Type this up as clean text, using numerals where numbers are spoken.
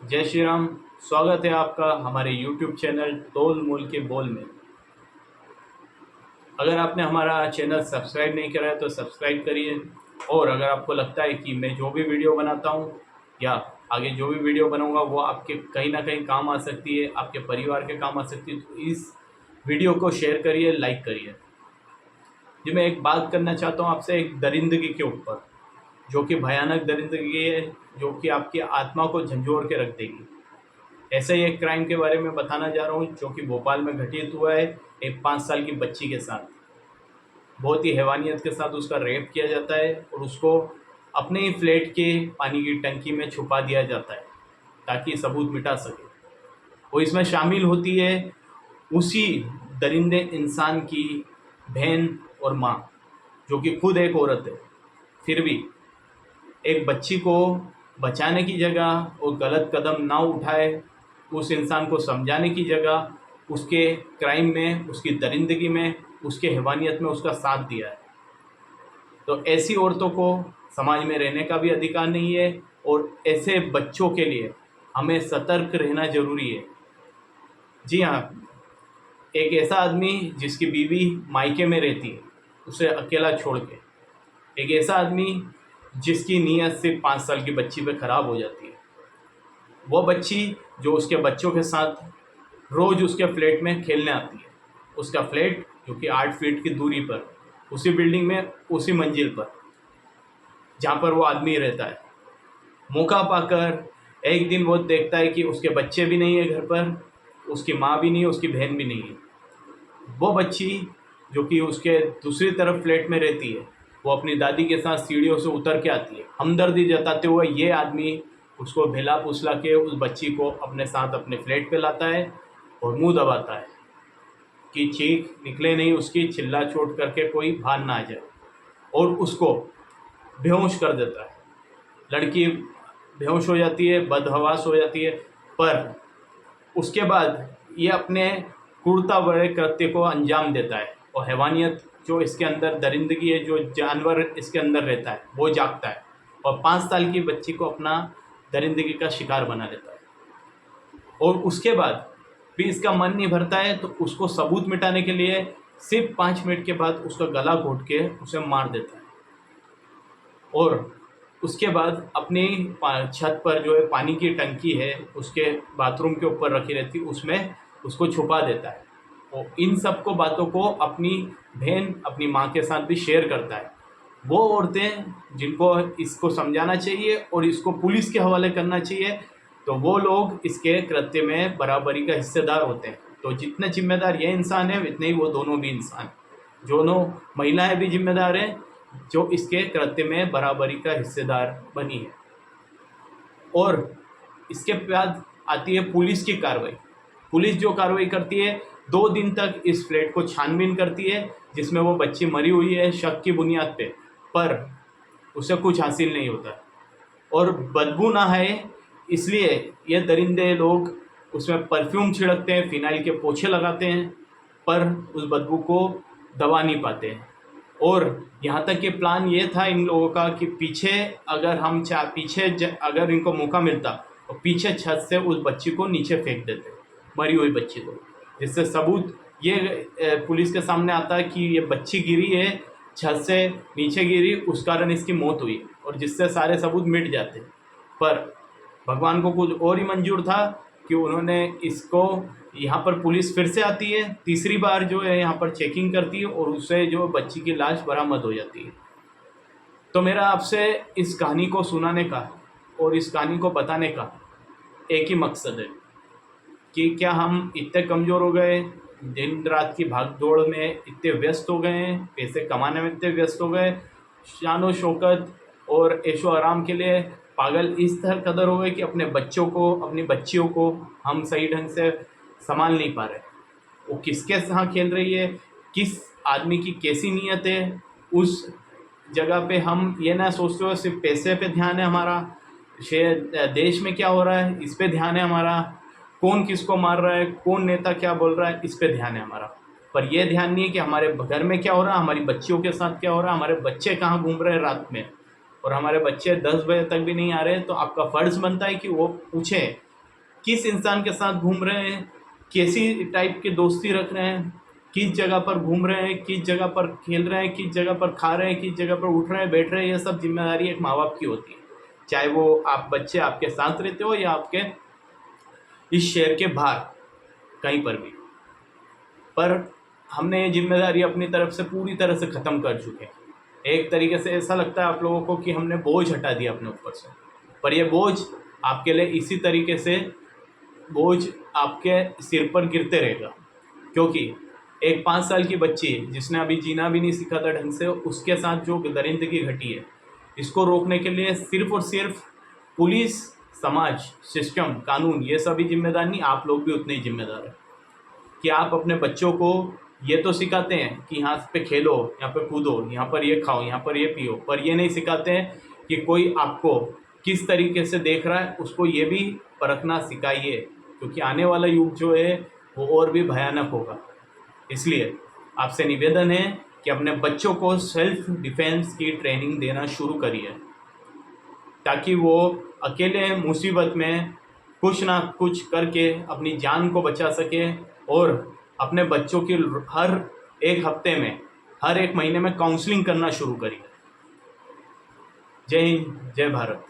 जय श्री राम। स्वागत है आपका हमारे YouTube चैनल तोल मोल के बोल में। अगर आपने हमारा चैनल सब्सक्राइब नहीं करा है तो सब्सक्राइब करिए। और अगर आपको लगता है कि मैं जो भी वीडियो बनाता हूँ या आगे जो भी वीडियो बनाऊँगा वो आपके कहीं ना कहीं काम आ सकती है, आपके परिवार के काम आ सकती है, तो इस वीडियो को शेयर करिए, लाइक करिए। जी, मैं एक बात करना चाहता हूँ आपसे, एक दरिंदगी के ऊपर, जो कि भयानक दरिंदगी है, जो कि आपकी आत्मा को झंझोर के रख देगी। ऐसे ही एक क्राइम के बारे में बताना जा रहा हूँ जो कि भोपाल में घटित हुआ है। एक 5 साल की बच्ची के साथ बहुत ही हैवानियत के साथ उसका रेप किया जाता है और उसको अपने ही फ्लैट के पानी की टंकी में छुपा दिया जाता है ताकि सबूत मिटा सके। और इसमें शामिल होती है उसी दरिंदे इंसान की बहन और माँ, जो कि खुद एक औरत है। फिर भी एक बच्ची को बचाने की जगह वो गलत कदम ना उठाए, उस इंसान को समझाने की जगह उसके क्राइम में, उसकी दरिंदगी में, उसके हैवानियत में उसका साथ दिया है। तो ऐसी औरतों को समाज में रहने का भी अधिकार नहीं है और ऐसे बच्चों के लिए हमें सतर्क रहना जरूरी है। जी हाँ, एक ऐसा आदमी जिसकी बीवी मायके में रहती है उसे अकेला छोड़ के, एक ऐसा आदमी जिसकी नीयत सिर्फ 5 साल की बच्ची पे ख़राब हो जाती है, वो बच्ची जो उसके बच्चों के साथ रोज़ उसके फ्लैट में खेलने आती है। उसका फ्लैट जो कि 8 फीट की दूरी पर, उसी बिल्डिंग में, उसी मंजिल पर जहाँ पर वो आदमी रहता है। मौका पाकर एक दिन वो देखता है कि उसके बच्चे भी नहीं है घर पर, उसकी माँ भी नहीं है, उसकी बहन भी नहीं है। वो बच्ची जो कि उसके दूसरी तरफ फ्लैट में रहती है, वो अपनी दादी के साथ सीढ़ियों से उतर के आती है। हमदर्दी जताते हुए ये आदमी उसको भेला फुसला के उस बच्ची को अपने साथ अपने फ्लैट पे लाता है और मुंह दबाता है कि चीख निकले नहीं उसकी, चिल्ला चोट करके कोई बाहर ना आ जाए, और उसको बेहोश कर देता है। लड़की बेहोश हो जाती है, बदहवास हो जाती है, पर उसके बाद ये अपने क्रूरता भरे कृत्य को अंजाम देता है और हैवानियत जो इसके अंदर, दरिंदगी है, जो जानवर इसके अंदर रहता है, वो जागता है और 5 साल की बच्ची को अपना दरिंदगी का शिकार बना लेता है। और उसके बाद भी इसका मन नहीं भरता है तो उसको सबूत मिटाने के लिए सिर्फ 5 मिनट के बाद उसका गला घोट के उसे मार देता है। और उसके बाद अपनी छत पर जो है पानी की टंकी है, उसके बाथरूम के ऊपर रखी रहती, उसमें उसको छुपा देता है। और इन सब को बातों को अपनी बहन, अपनी माँ के साथ भी शेयर करता है। वो औरतें जिनको इसको समझाना चाहिए और इसको पुलिस के हवाले करना चाहिए, तो वो लोग इसके कृत्य में बराबरी का हिस्सेदार होते हैं। तो जितने जिम्मेदार ये इंसान है उतने ही वो दोनों भी इंसान, दोनों महिलाएं भी जिम्मेदार हैं जो इसके कृत्य में बराबरी का हिस्सेदार बनी है। और इसके बाद आती है पुलिस की कार्रवाई। पुलिस जो कार्रवाई करती है, 2 दिन तक इस फ्लैट को छानबीन करती है जिसमें वो बच्ची मरी हुई है शक की बुनियाद पे, पर उसे कुछ हासिल नहीं होता। और बदबू ना है इसलिए ये दरिंदे लोग उसमें परफ्यूम छिड़कते हैं, फिनाइल के पोछे लगाते हैं, पर उस बदबू को दबा नहीं पाते हैं। और यहाँ तक कि प्लान ये था इन लोगों का कि पीछे अगर हम अगर इनको मौका मिलता तो पीछे छत से उस बच्ची को नीचे फेंक देते, मरी हुई बच्ची को, जिससे सबूत ये पुलिस के सामने आता है कि ये बच्ची गिरी है, छत से नीचे गिरी, उस कारण इसकी मौत हुई, और जिससे सारे सबूत मिट जाते। पर भगवान को कुछ और ही मंजूर था कि उन्होंने इसको, यहाँ पर पुलिस फिर से आती है, तीसरी बार जो है यहाँ पर चेकिंग करती है और उससे जो बच्ची की लाश बरामद हो जाती है। तो मेरा आपसे इस कहानी को सुनाने का और इस कहानी को बताने का एक ही मकसद है कि क्या हम इतने कमज़ोर हो गए, दिन रात की भाग दौड़ में इतने व्यस्त हो गए हैं, पैसे कमाने में इतने व्यस्त हो गए, शान शौकत और ऐशो आराम के लिए पागल इस तरह कदर हो गए कि अपने बच्चों को, अपनी बच्चियों को हम सही ढंग से संभाल नहीं पा रहे। वो किसके साथ खेल रही है, किस आदमी की कैसी नीयत है, उस जगह पे हम ये ना सोचते हो सिर्फ पैसे पे ध्यान है हमारा, देश में क्या हो रहा है इस पे ध्यान है हमारा, कौन किसको मार रहा है, कौन नेता क्या बोल रहा है, इस पे ध्यान है हमारा। पर यह ध्यान नहीं है कि हमारे घर में क्या हो रहा है, हमारी बच्चियों के साथ क्या हो रहा है, हमारे बच्चे कहाँ घूम रहे हैं रात में, और हमारे बच्चे 10 बजे तक भी नहीं आ रहे। तो आपका फ़र्ज़ बनता है कि वो पूछें किस इंसान के साथ घूम रहे हैं, कैसी टाइप की दोस्ती रख रहे हैं, किस जगह पर घूम रहे हैं, किस जगह पर खेल रहे हैं, किस जगह पर खा रहे हैं, किस जगह पर उठ रहे हैं, बैठ रहे हैं, ये सब जिम्मेदारी एक माँ बाप की होती है। चाहे वो आप बच्चे आपके साथ रहते हो या आपके इस शहर के बाहर कहीं पर भी। पर हमने ये जिम्मेदारी अपनी तरफ से पूरी तरह से ख़त्म कर चुके हैं। एक तरीके से ऐसा लगता है आप लोगों को कि हमने बोझ हटा दिया अपने ऊपर से, पर ये बोझ आपके लिए इसी तरीके से बोझ आपके सिर पर गिरते रहेगा। क्योंकि एक 5 साल की बच्ची जिसने अभी जीना भी नहीं सीखा था ढंग से, उसके साथ जो दरिंदगी घटी है, इसको रोकने के लिए सिर्फ और सिर्फ पुलिस, समाज, सिस्टम, कानून ये सभी जिम्मेदार नहीं, आप लोग भी उतने ही जिम्मेदार हैं कि आप अपने बच्चों को ये तो सिखाते हैं कि यहाँ पे खेलो, यहाँ पे कूदो, यहाँ पर ये खाओ, यहाँ पर ये पियो, पर ये नहीं सिखाते हैं कि कोई आपको किस तरीके से देख रहा है, उसको ये भी परखना सिखाइए। क्योंकि आने वाला युग जो है वो और भी भयानक होगा। इसलिए आपसे निवेदन है कि अपने बच्चों को सेल्फ डिफेंस की ट्रेनिंग देना शुरू करिए, ताकि वो अकेले मुसीबत में कुछ ना कुछ करके अपनी जान को बचा सके और अपने बच्चों की हर एक हफ्ते में, हर एक महीने में काउंसलिंग करना शुरू करिए। जय हिंद, जय भारत।